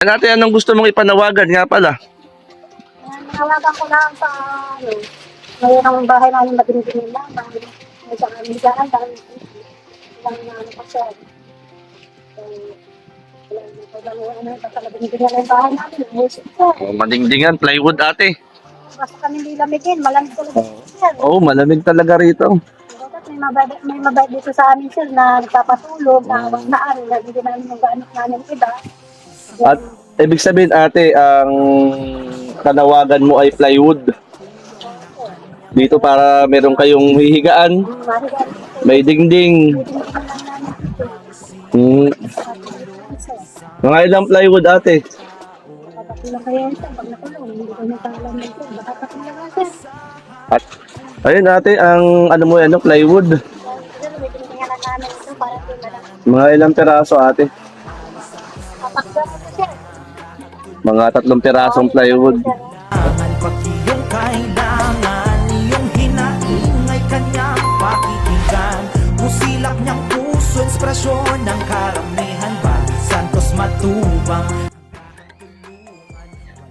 Ate, anong gusto mong ipanawagan nga pala? Nawagan ko lang sa ano, ngayon ang bahay namin madinigin lang, may sa amin dyan, dahil lang na ano pa siya. So, basta madinigin lang yung bahay namin, musik ko. Oh, madingdingan, plywood ate. Basta kami hindi lamigin, malamig talaga siya. Oh, malamig talaga rito. May mabait dito sa amin sir na nagpapatulog, na araw, nabigyan namin yung gamit namin iba. At ibig sabihin ate, ang panawagan mo ay plywood. Dito para meron kayong hihigaan, may dingding. Hmm. Mga ilang plywood ate? Kapag kaya sir, pag nakulong, hindi ko nagkakalam ng sir, baka kapag sir. At ayun ate, ang ano mo yan, plywood. Sir, may tinitingalan namin ito para di malaki. Mga ilang piraso ate? Kapaksa ko sir. Mga 3 pirasong plywood. Pag iyong kailangan, iyong hinaingay kanyang pakikinggan. Musilak niyang puso, ekspresyon ng karamihan ba? Santos Matubang.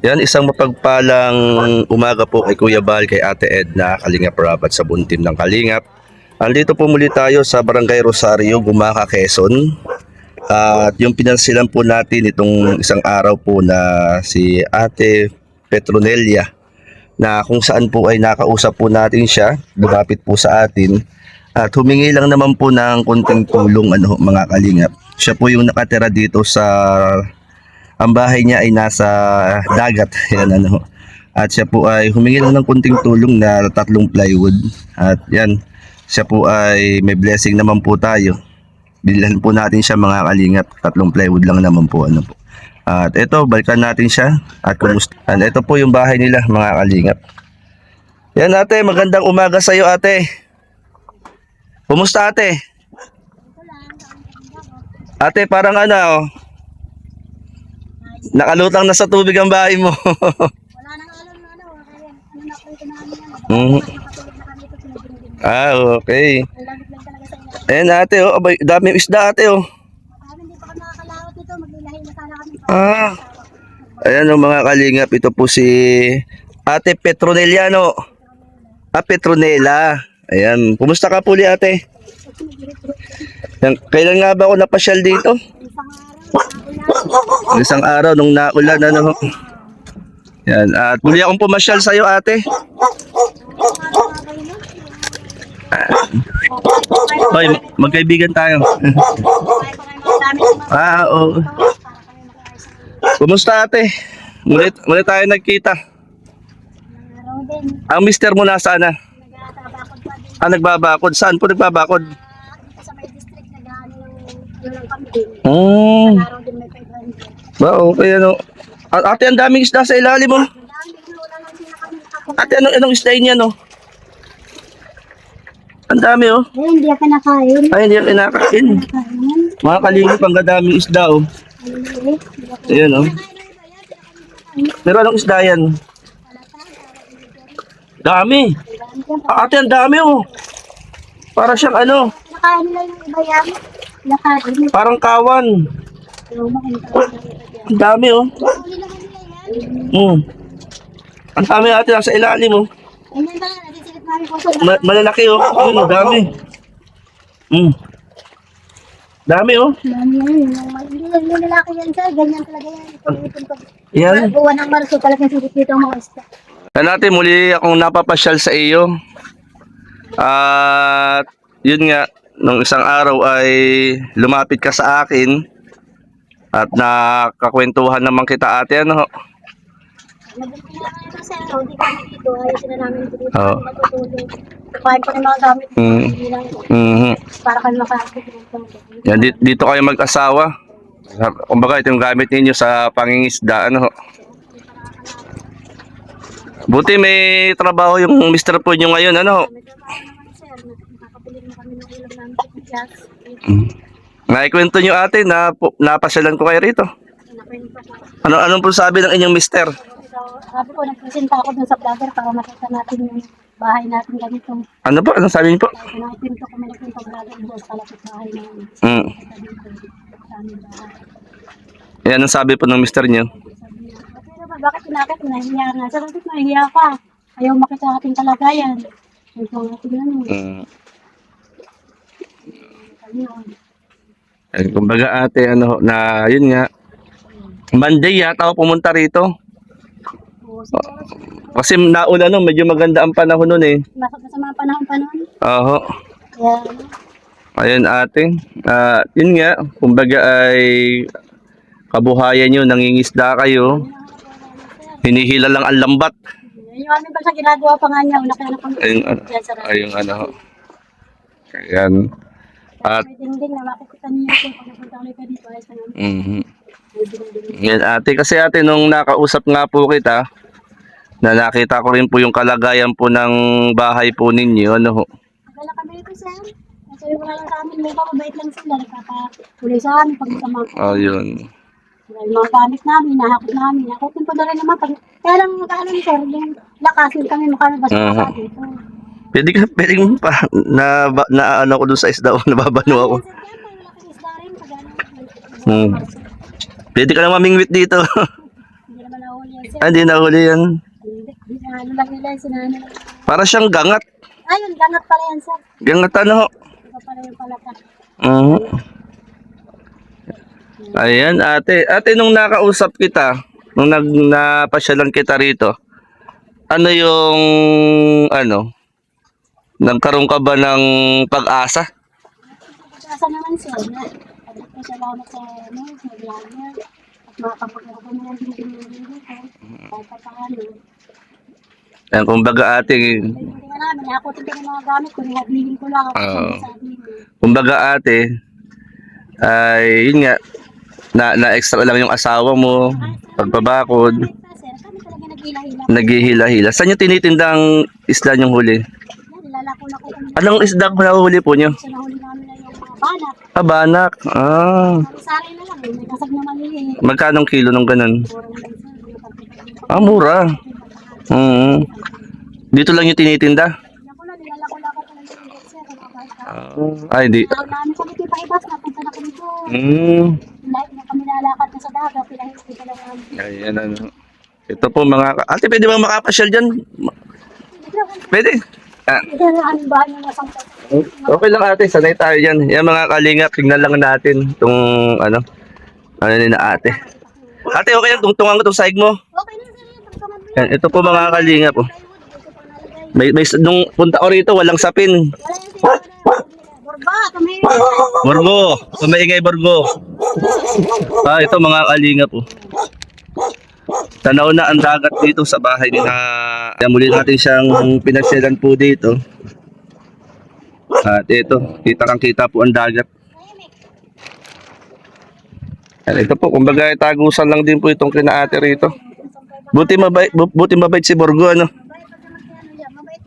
Yan, isang mapagpalang umaga po kay Kuya Bal, kay Ate Edna, Kalingap Rab at sa buong team ng Kalingap. Andito po muli tayo sa Barangay Rosario, Gumaca, Quezon. At yung pinansilan po natin itong isang araw po na si Ate Petronelia, na kung saan po ay nakausap po natin siya, lumapit po sa atin at humingi lang naman po ng konting tulong mga Kalingap. Siya po yung nakatira dito sa, ang bahay niya ay nasa dagat. Yan At siya po ay humingi lang ng konting tulong na 3 plywood. At yan, siya po ay may blessing naman po tayo. Bilhan po natin siya mga Kalingap. 3 plywood lang naman po po. At ito, balikan natin siya. At kumusta? At ito po yung bahay nila mga Kalingap. Yan ate, magandang umaga sa iyo ate. Kumusta ate? Ate, parang nakalutang na sa tubig ang bahay mo. Wala nang alam na ano, kaya ano na po ito namin Mhm. nakatulog na kami ito, sinabing-bing. Okay. Ang lamig lang talaga sa inyo. Ayan ate, abay, daming isda ate Kami hindi pa kami nakakalawat ito, maglilahi na sana kami. Ayan mga Kalingap, ito po si Ate Petroneliano. Petronela. Ayan, kumusta ka po ate? Yan, kailan nga ba ako napasyal dito? Isang araw nung naulan Yan, at muli akong pumasyal sa iyo ate. Hoy, magkaibigan tayo. Oo. Kumusta ate? Muli tayo nagkita. Ang mister mo nasaan na? Nagbabakod. Saan po nagbabakod? Sa may district na gano'n yung kambing. Araw din may 500. Ba, okay Ate, ang daming isda sa ilalim mo. Ate, anong isda yun yan Ang dami Hindi ako nakain. Ay, hindi yan kinakain. Mga Kalingap, ang daming isda Ayan Pero anong isda yan? Dami. Ate, ang dami Para siyang Nakain nila yung iba yan. Nakain. parang kawan. Ang dami Ang dami ate, nasa ilalim Ganyan ba? Nasisilip namin po sa Malalaki Ayun, ang dami. Dami Yung lalaki yan sir, ganyan talaga yan. Ipon-ipon ko. Yan. Buwan ng Marso talagang silip dito ang mga isda. Ate, muli akong napapasyal sa iyo. At yun nga, nung isang araw ay lumapit ka sa akin at nakakwentuhan naman kita ate Nabunti na kami kasi hindi kami dito. Ayusin na namin dito. Oo. Matutulog. Kukain ko ng mga gamit. Hindi lang. Para kami makakit. Yan, dito kayo mag-asawa. Kumbaga ito yung gamit ninyo sa pangingisda Buti may trabaho yung Mr. Po nyo ngayon May trabaho naman sir. Nakakabili na kami ng ulam namin sa gas. Naikwento nyo ate na napasyalan ko kayo rito. Anong po sabi ng inyong mister? Sabi ko, nagpresenta ako dun sa vlogger para makita natin yung bahay natin ganito. Ano po? Anong sabi niyo po? Sabi ko, nakipinto ko may nagpinto vlogger doon sa lapit bahay namin. Yan ang sabi po ng mister niyo. Sabi niya, "Ate, ba, bakit pinakit mo? Nahihiya na." Sabi ko, nahihiya ka. Ayaw makita ang ating kalagayan. Sabi ko, ate, gano'n. Mm. Ayun. Kumbaga ate, ano, na yun nga. Monday yata ako pumunta rito. Oo, siguro, Kasi nauna no, medyo maganda ang panahon nun eh. masok na sa mga panahon pa noon. Oho. Kaya, ano, Ayun ate. Yun nga, kumbaga ay kabuhayan nyo, nangingisda kayo. Hinihila lang ang lambat. yung aming bansa ginagawa pa nga niya, una kaya na kami. Ayun, Yan, sarap. ayun ano. Ayan. At, May dingding na makikita niyo kung pag napunta ulit ka dito, ayos na namin. mhm. May dingding. Yan ate, kasi ate nung nakausap nga po kita, na nakita ko rin po yung kalagayan po ng bahay po ninyo, ano ho. Magala kami dito, sir. Kasi wala lang sa amin, may mabait lang sila. Nagpapatuloy sa amin pag masama. Ayun. Yung mga gamit namin, nahakot namin. Hakotin pa na rin naman. Kaya lang, ano sir, yung lakas, yung kami makalabas sa dito. Pwede mo pa, na ano ko dun sa isda, nababano ako. Sir, yan, may malaking isda rin. Pag ano, Hmm. Pwede ka lang mamingwit dito. hindi naman nahuli yan, sir. Hindi nahuli yan. Hindi, ano lang nila, sinano lang. Para siyang gangat. Ayun, gangat pala yan, sir. Gangat ano ho. Iba pala yung palata. Mhm. Ayan, ate. Ate, nung nakausap kita, nung napasyalan kita rito, ano yung, ano, nagkaroon ka ba ng pag-asa? Pag-asa naman, sir, na salamat sa, ano, sa vlogger. At makapag-ako mo ng dingding dito. Kahit pa paano. Ayan, kumbaga ate, Hindi nga namin, hakotin ko ng mga gamit ko, nilagligin ko lang ako sa amin. kumbaga ate, ay, yun nga, na-extra lang yung asawa mo, pagpabakod, Sir, kami talaga naghila-hila. naghihila-hila. Saan yung tinitindang isda niyong huli? Yan, nilalako na ko kami. Anong isda ang nahuli po niyo? Sa nahuli namin na yung mga banak. Banak. Sari na lang, may kasag na maliliit. Magkano kilo nung ganun? Mura na lang, sir. Mura. Dito lang yung tinitinda? Ako na, nilalako na ako ng liit, sir. Ay, di. Tawag namin kami kay Paibas, napunta na kami doon. Lahat na kami lalakad na sa dagat, pinahintay ka lang namin. Ayan, ano. Ito po mga... Ate, pwede ba makapasyal dyan? Pwede. Ito na ang bahay ng masangkot. Okay lang ate, sanay tayo dyan. Yan mga kalingap, tignan lang natin itong ano ni na ate. Ate, okay lang, tungtungan ko itong sahig mo. Okay na, sir. Pagkaman mo Yan, ito po mga kalingap. Oh. Nung punta ko rito, walang sapin. wala yan, sir. Borba, kami. Borgo, kumaingay Borgo. Ito mga kalingap. Oh. Tanaw na ang dagat dito sa bahay ni na. Kaya muli natin siyang pinasyalan po dito. At ito, kita po ang dagat. Yan, ito po, kumbaga tagusan lang din po itong kinaate rito. Buti mabait si Borgo, ano?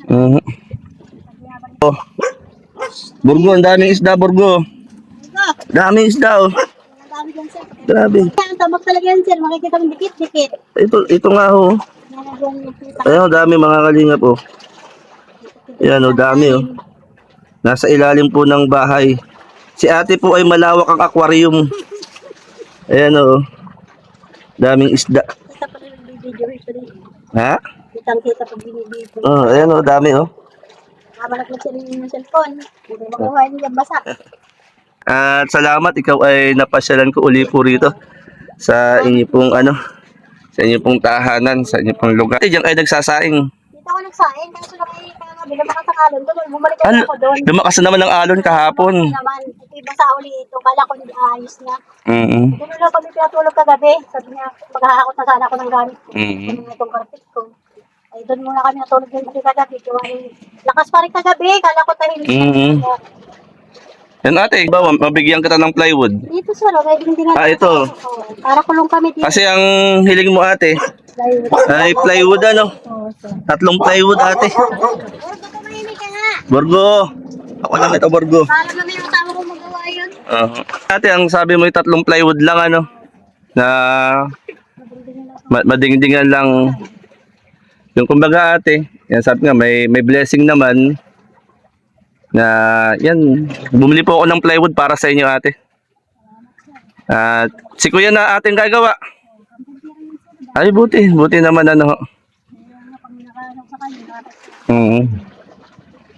Oh. Borgo, ang daming isda, Borgo. Daming isda, oh. Ang dami dyan, sir. Grabe. Ang tabak talaga yan, sir. Makikita mong dikit-dikit. Ito nga, oh. Nalagyan yung kita. Ayun, dami mga kalingap, oh. Yan, oh, dami, oh. Nasa ilalim po ng bahay. Si ate po ay malawak ang aquarium. Ayan, oh. Daming isda. Kita pa rin yung video ito rin. Ha? Kitang-kita pag binibito. Oh, ayan, oh, dami, oh. Kamalak na siya yung cellphone. Hindi makuha niya basa. At salamat, ikaw ay napasyalan ko uli po rito sa inyo pong ano, sa inyo pong tahanan, sa inyo pong lugar. Diyan ay nagsasaing. Dito ako nagsain. Kaso lang ay kabila makasakalon. Doon, bumalik Ano, ako doon. lumakas na naman ang alon kahapon. Naman, ito yung basa uli ito. Kala ko hindi ayos na. Mm-hmm. Doon lang kami pinatulog kagabi. Sabi niya, maghahakot na sana ako ng gamit ko. Mm-hmm. Itong karpet ko. Ay, doon muna kami natulog din kagabi. Lakas pa rin kagabi. Kala ko tahimik. Mm-hmm. Yan ate, ba, mabigyan kita ng plywood. Dito sir, okay, hindi nga. Ito. Para kulong kami dito. Kasi ang hiling mo ate, Plywood. ay plywood ano? Oo, sir. 3 plywood ate. Borgo, tumahimik ka nga. Borgo. Ako lang ito, Borgo. Para naman yung tama ko magawa yun. Ate, ang sabi mo yung 3 plywood lang ano? Na madingdingan lang. Yung kumbaga ate, yan sabi nga may blessing naman na yan, bumili po ako ng plywood para sa inyo ate. At si kuya na ating gagawa. Ay, buti. Buti naman ano.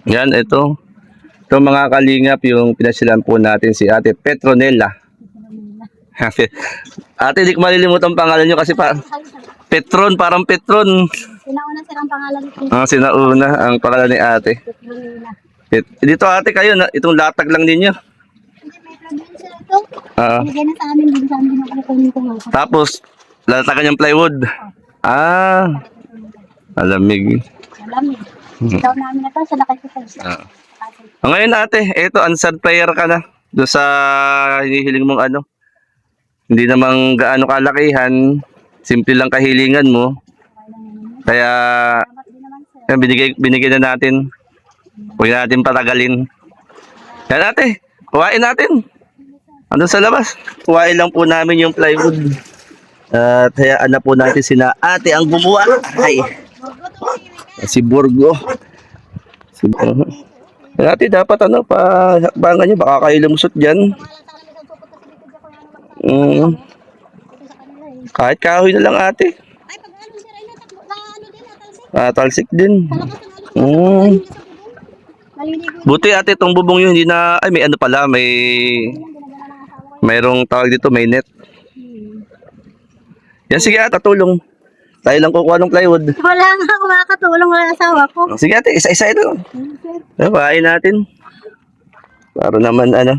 Yan, ito. Ito mga kalingap, yung pinasilan po natin si Ate Petronella. Ate, di ko malilimutan ang pangalan nyo kasi Petron, parang Petron. Sinauna silang pangalan ko. Sinauna ang pangalan ni Ate. Manila. Dito ate kayo, itong latag lang ninyo. Hindi, may probinsya ito. Ah, Binigay na sa amin, din sa amin nakukunin ko nga. tapos, latagan yung plywood. Ah, alamig. Malamig. Ikaw namin na to, sa lakay ko to. Ah. Ngayon ate, eto, unsad player ka na. Doon sa hinihiling mong ano. Hindi namang gaano kalakihan. Simple lang kahilingan mo. Kaya, Salamat din naman sir. binigay na natin. Huwag natin patagalin. Yan ate, kuhain natin. Andun sa labas. Kuhain lang po namin yung plywood. At hayaan na po natin sina ate ang gumawa. Ay, si Borgo. Si Borgo. Yan ate, dapat ano, pahakbangan nyo. Baka kayo lumusot dyan. Kahit kahoy na lang ate. Ay, pag ano sir, ay natakbo na ano din, natalsik. Talsik din. Talakas ng ano sa maliligo. Buti ate, itong bubong yun, hindi na, ay may ano pala, mayroong tawag dito, may net. Yan, sige ate, tulong. Tayo lang kukuha ng plywood. Wala nga ako makakatulong, wala asawa ko. Sige ate, isa-isa ito. Kuhain natin. Para naman ano.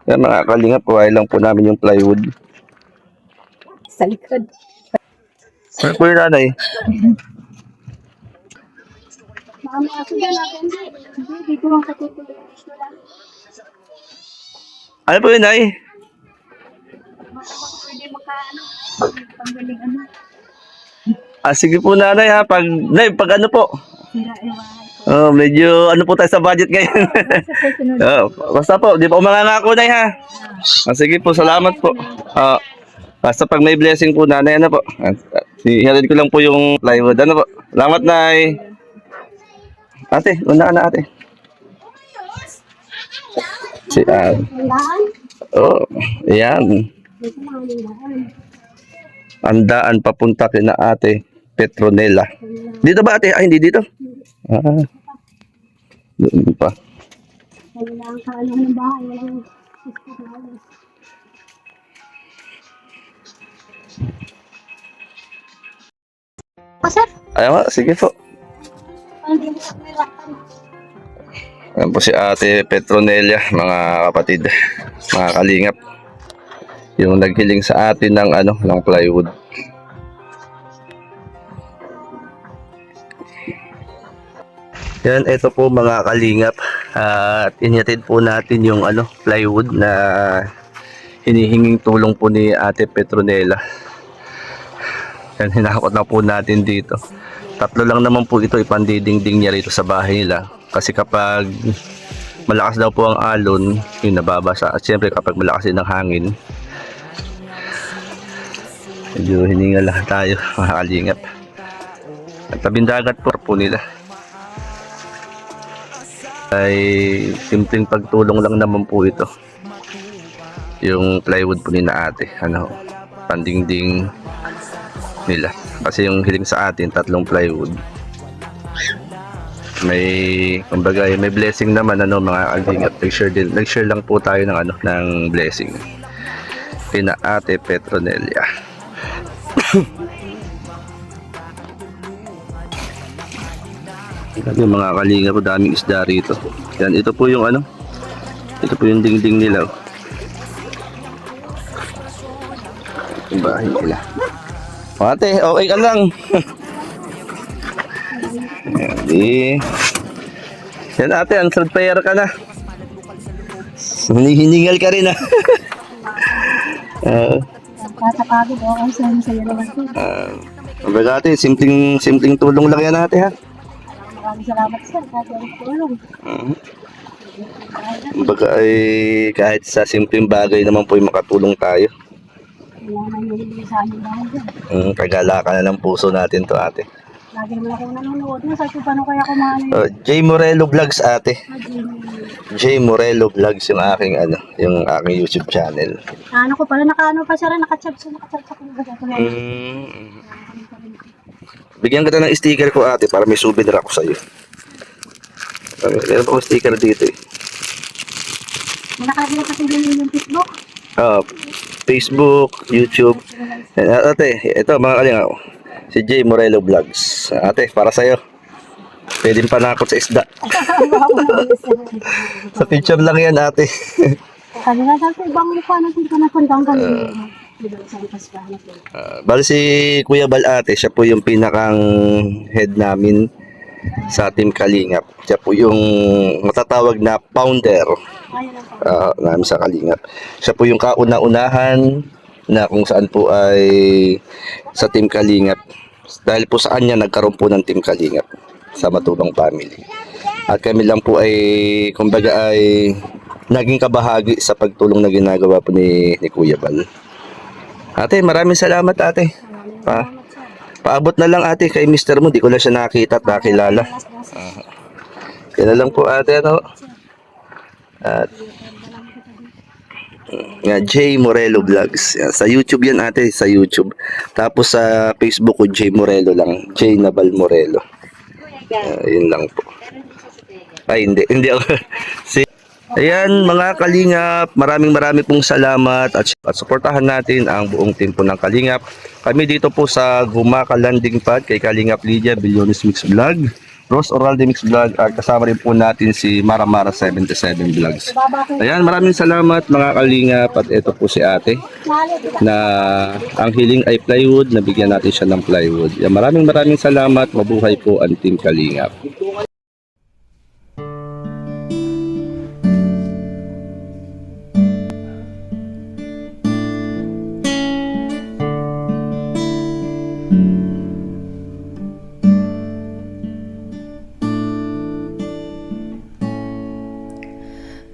Yan mga kalingap, kuhain lang po namin yung plywood. Sa likod. Ano po yung nanay? Mami, ako dyan natin. Hindi, dito lang sa tutulong. Gusto lang. Ano po yun nay? Pwede makaano. Panggaling ano. Sige po nanay ha, pag ano po. Sira ewan. Medyo ano po tayo sa budget ngayon. Sa susunod. Basta po, di pa umangangako nay ha. Sige po, salamat po. Basta pag may blessing po nanay, ano po. Ihalin ko lang po yung plywood. Ano po? Salamat nay. Ate, una na ate. Si Wandaan? ayan. Dito mga wandaan. Andaan papunta kina ate Petronella. Dito ba ate? Ay, hindi dito. Doon pa. Wala ang kaano ng bahay. Walang sir, Ayaw, sige po. parang di mo sa kumirapan. Ayan po si ate Petronella, mga kapatid, mga kalingap. Yung naghiling sa atin ng ano, ng plywood. Yan, ito po mga kalingap. At inhatid po natin yung ano, plywood na hinihinging tulong po ni ate Petronella. Yan, hinakot na po natin dito. 3 lang naman po ito, ipandidingding niya rito sa bahay nila. Kasi kapag malakas daw po ang alon, yung nababasa. At syempre kapag malakas din ang hangin, medyo hininga lang tayo mga kalingap. At tabing dagat po nila. Ay simpleng pagtulong lang naman po ito. Yung plywood po ni na ate, ano, pandingding nila. Kasi yung hiling sa atin, 3 plywood. May, kumbaga, may blessing naman, ano, mga kalingap. Nag-share lang po tayo ng, ano, ng blessing. Kina ate Petronella. Yung mga kalingap po, daming isda rito. Yan, ito po yung, ano, ito po yung dingding nila. Yung bahay nila. Ate, okay ka lang. Yan ate, answered prayer ka na. Hinihingal ka rin ha. Tatapagod ako sa sa'yo naman sir. Kumbaga ate, simpleng tulong lang yan ate ha. Maraming salamat sir. Kasi ang tulong. Kumbaga ay kahit sa simpleng bagay naman po yung makatulong tayo. Wala na yung sa amin bahay dyan. Kagalakan na ng puso natin to ate. Lagi naman ako nanonood. Sabi ko, paano kaya kumain? J Morelo Vlogs ate. J Morelo Vlogs yung aking yung aking YouTube channel. Ano ko pala, nakaano pa siya rin, nakacharge sa kumbaga. Bigyan kita ng sticker ko ate para may souvenir ako sa'yo. Meron pa akong sticker dito eh. Nakalagay kasi din yung Facebook. Facebook, YouTube. Ate, ito mga kalinga. Si J Morelo Vlogs. Ate, para sa'yo. Pwede panakot sa isda. Sa picture lang yan ate. Kanina sabi, ibang mukha natin ka na kundang kanina. Diba, sa lipas ka natin. Bali si Kuya Bal ate, siya po yung pinakang head namin sa Team Kalingap. Siya po yung matatawag na founder Ayun lang po. namin sa Kalingap. Siya po yung kauna-unahan na kung saan po ay sa Team Kalingap. Dahil po sa kanya nagkaroon po ng Team Kalingap sa Matubang Family. At kami lang po ay kumbaga ay naging kabahagi sa pagtulong na ginagawa po ni Kuya Bal. Ate, maraming salamat ate. Paabot na lang ate kay mister mo, di ko lang siya nakita at nakilala. Yan na lang po ate At J Morelo Vlogs. Yan, sa YouTube yan ate, sa YouTube. Tapos sa Facebook ko J Morelo lang, J Nabal Morelo. Yun lang po. Ay hindi ako. Ayan mga Kalingap, maraming pong salamat at suportahan natin ang buong team po ng Kalingap. Kami dito po sa Gumaka Landing Pad kay Kalingap Lydia Billones Mix Vlog, Rose Oralde Mix Vlog at kasama rin po natin si Maramara 77 Vlogs. Ayan, maraming salamat mga Kalingap at ito po si ate na ang hiling ay plywood, nabigyan natin siya ng plywood. Ayan, maraming salamat, mabuhay po ang team Kalingap.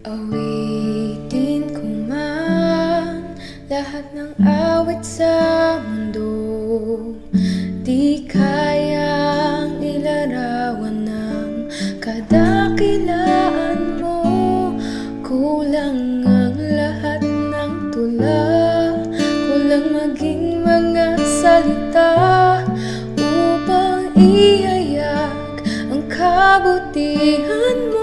Awitin ko man lahat ng awit sa mundo, di kayang ilarawan ng kadakilaan mo. Kulang ang lahat ng tula, kulang maging mga salita upang ihayak ang kabutihan mo.